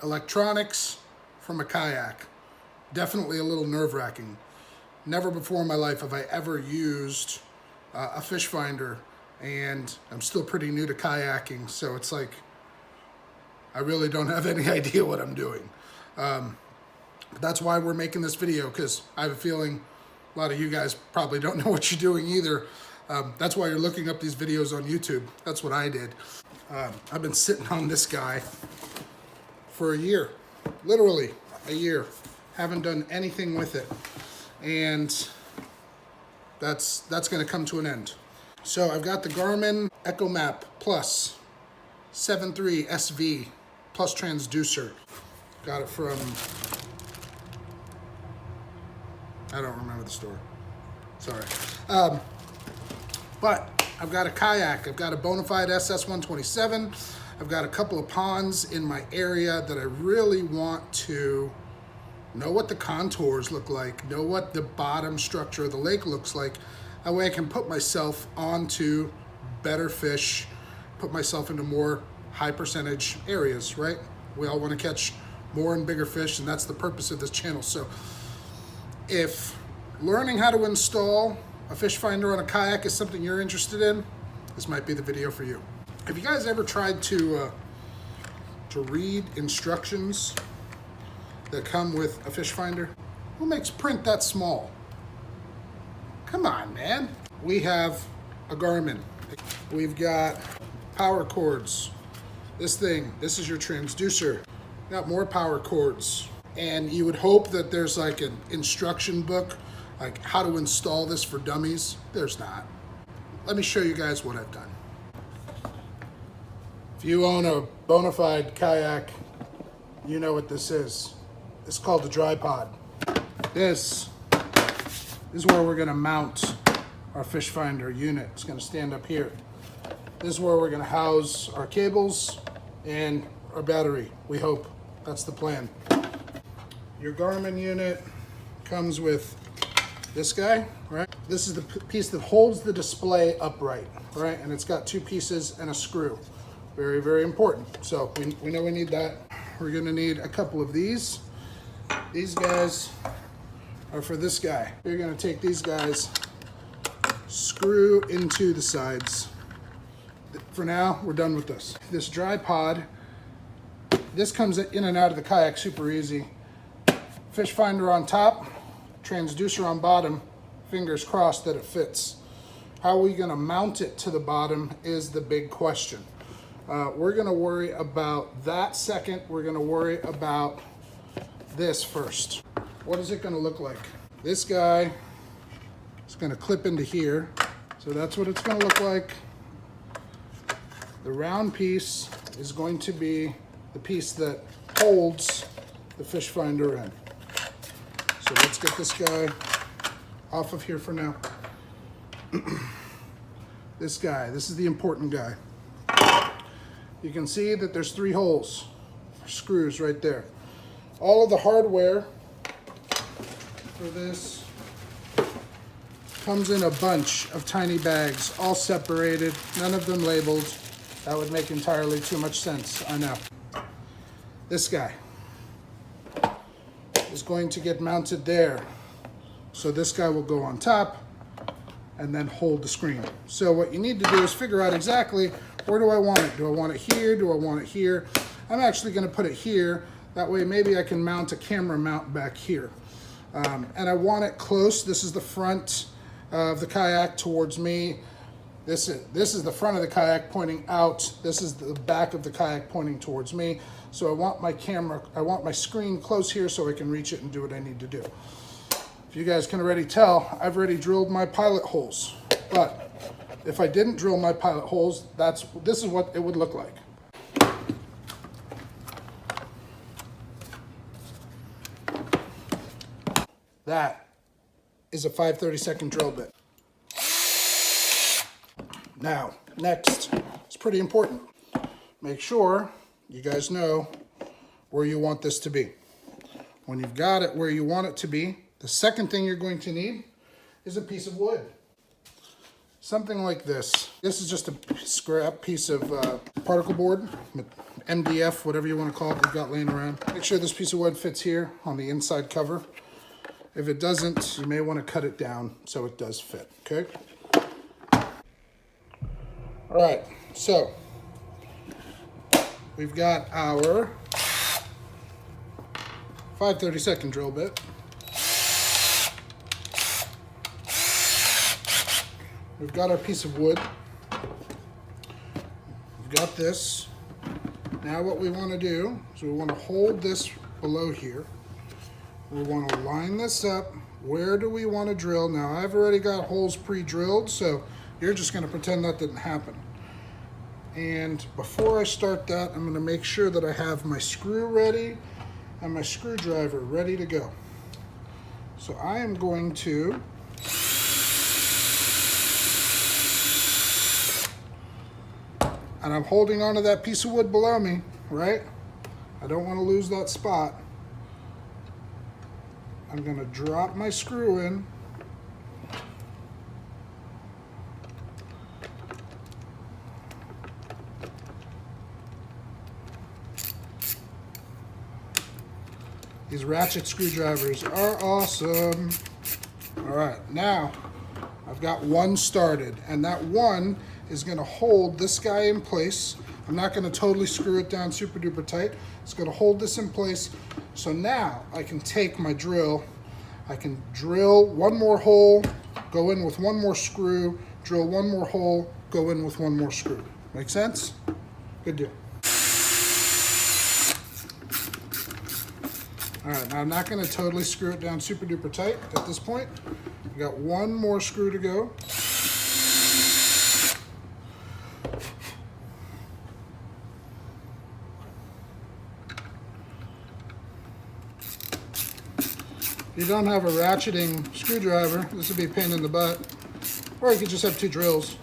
Electronics from a kayak. Definitely a little nerve-wracking. Never before in my life have I ever used a fish finder, and I'm still pretty new to kayaking, so it's like I really don't have any idea what I'm doing. That's why we're making this video, because I have a feeling a lot of you guys probably don't know what you're doing either. That's why you're looking up these videos on YouTube. That's what I did. I've been sitting on this guy for a year, literally a year. Haven't done anything with it, and that's going to come to an end. So I've got the Garmin Echomap Plus 73SV plus transducer. Got it from, I don't remember the store. Sorry. But I've got a kayak. I've got a Bonafide SS127. I've got a couple of ponds in my area that I really want to know what the contours look like, know what the bottom structure of the lake looks like. That way I can put myself onto better fish, put myself into more high percentage areas, right? We all want to catch more and bigger fish, and that's the purpose of this channel. So if learning how to install a fish finder on a kayak is something you're interested in, this might be the video for you. Have you guys ever tried to read instructions that come with a fish finder? Who makes print that small? Come on, man. We have a Garmin. We've got power cords. This is your transducer. Got more power cords. And you would hope that there's like an instruction book, like how to install this for dummies. There's not. Let me show you guys what I've done. If you own a Bonafide kayak, you know what this is. It's called the tripod. This is where we're gonna mount our fish finder unit. It's gonna stand up here. This is where we're gonna house our cables and our battery, we hope. That's the plan. Your Garmin unit comes with this guy, right? This is the piece that holds the display upright, right? And it's got two pieces and a screw. Very, very important. So we know we need that. We're gonna need a couple of these. These guys are for this guy. You're gonna take these guys, screw into the sides. For now, we're done with this. This tripod, this comes in and out of the kayak super easy. Fish finder on top, transducer on bottom, fingers crossed that it fits. How are we gonna mount it to the bottom is the big question. We're gonna worry about that second. We're gonna worry about this first. What is it gonna look like? This guy is gonna clip into here. So that's what it's gonna look like. The round piece is going to be the piece that holds the fish finder in. So let's get this guy off of here for now. This guy, this is the important guy. You can see that there's 3 holes, screws right there. All of the hardware for this comes in a bunch of tiny bags, all separated, none of them labeled. That would make entirely too much sense, I know. This guy is going to get mounted there. So this guy will go on top and then hold the screen. So what you need to do is figure out exactly where do I want it? Do I want it here? Do I want it here? I'm actually gonna put it here. That way maybe I can mount a camera mount back here. And I want it close. This is the front of the kayak towards me. This is the front of the kayak pointing out. This is the back of the kayak pointing towards me. So I want my screen close here so I can reach it and do what I need to do. If you guys can already tell, I've already drilled my pilot holes. But if I didn't drill my pilot holes, this is what it would look like. That is a 5/32 drill bit. Now, next, it's pretty important. Make sure you guys know where you want this to be. When you've got it where you want it to be, the second thing you're going to need is a piece of wood. something like this. This is just a scrap piece of particle board, MDF, whatever you want to call it, we've got laying around. Make sure this piece of wood fits here on the inside cover. If it doesn't, you may want to cut it down so it does fit, okay? All right, so we've got our 5/32 drill bit. We've got our piece of wood. We've got this. Now what we want to do is we want to hold this below here. We want to line this up. Where do we want to drill? Now I've already got holes pre-drilled, so you're just going to pretend that didn't happen. And before I start that, I'm going to make sure that I have my screw ready and my screwdriver ready to go. So I am going to and I'm holding onto that piece of wood below me, right? I don't want to lose that spot. I'm going to drop my screw in. These ratchet screwdrivers are awesome. All right, now I've got one started, and that one is going to hold this guy in place. I'm not going to totally screw it down super duper tight. It's going to hold this in place. So now I can take my drill, I can drill one more hole, go in with one more screw, drill one more hole, go in with one more screw. Make sense? Good deal. All right, now I'm not going to totally screw it down super duper tight at this point. I've got one more screw to go. If you don't have a ratcheting screwdriver, this would be a pain in the butt. Or you could just have two drills.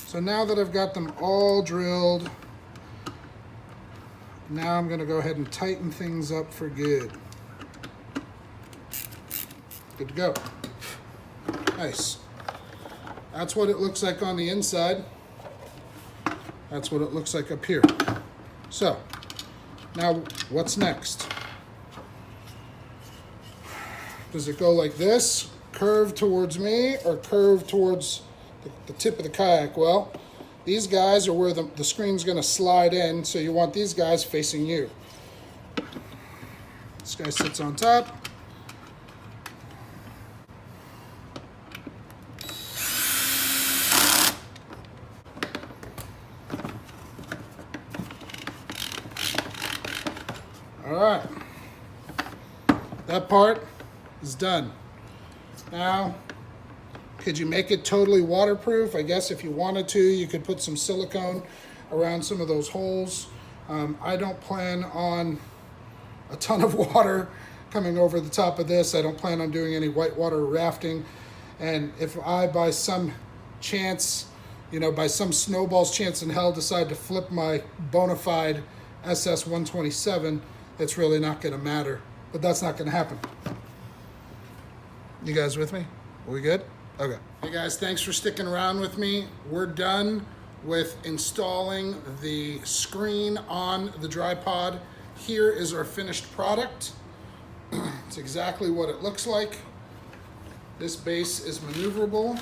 So now that I've got them all drilled, now I'm going to go ahead and tighten things up for good. Good to go. Nice. That's what it looks like on the inside. That's what it looks like up here. So, now what's next? Does it go like this, curve towards me, or curve towards the tip of the kayak? Well, these guys are where the screen's going to slide in, so you want these guys facing you. This guy sits on top. All right, that part is done. Now, could you make it totally waterproof? I guess if you wanted to, you could put some silicone around some of those holes. I don't plan on a ton of water coming over the top of this. I don't plan on doing any whitewater rafting. And if I, by some chance, by some snowball's chance in hell, decide to flip my Bonafide SS127, it's really not going to matter. But that's not going to happen. You guys with me? Are we good? Okay. Hey guys, thanks for sticking around with me. We're done with installing the screen on the tripod. Here is our finished product. It's exactly what it looks like. This base is maneuverable.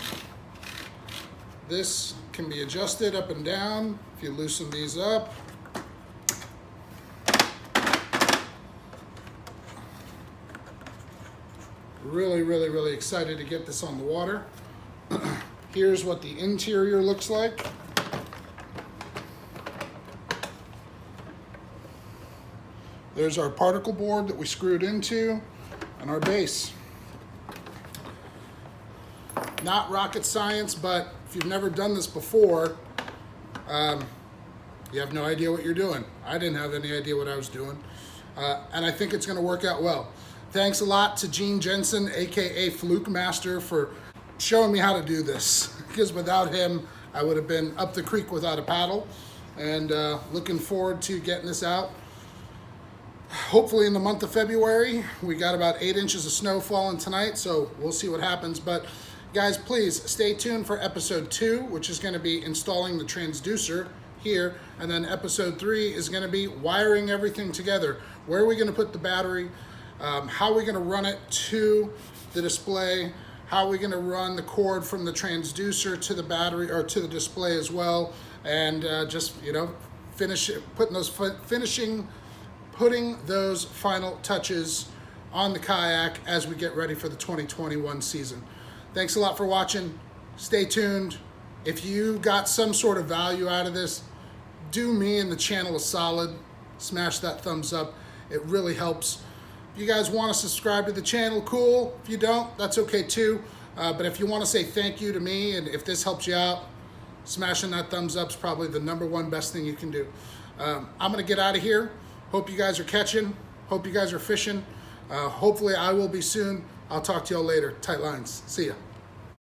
This can be adjusted up and down if you loosen these up. Really, really, really excited to get this on the water. Here's what the interior looks like. There's our particle board that we screwed into and our base. Not rocket science, but if you've never done this before, you have no idea what you're doing. I didn't have any idea what I was doing. And I think it's going to work out well. Thanks a lot to Gene Jensen, aka Fluke Master, for showing me how to do this. Because without him, I would have been up the creek without a paddle. And looking forward to getting this out. Hopefully in the month of February. We got about 8 inches of snow falling tonight, so we'll see what happens. But Guys, please stay tuned for episode 2, which is going to be installing the transducer here, and then episode 3 is going to be wiring everything together. Where are we going to put the battery? How are we going to run it to the display? How are we going to run the cord from the transducer to the battery or to the display as well? And just, you know, putting those final touches on the kayak as we get ready for the 2021 season. Thanks a lot for watching. Stay tuned. If you got some sort of value out of this, do me and the channel a solid. Smash that thumbs up. It really helps. If you guys want to subscribe to the channel, cool. If you don't, that's okay too. But if you want to say thank you to me, and if this helps you out, smashing that thumbs up is probably the #1 best thing you can do. I'm going to get out of here. Hope you guys are catching. Hope you guys are fishing. Hopefully I will be soon. I'll talk to y'all later. Tight lines. See ya.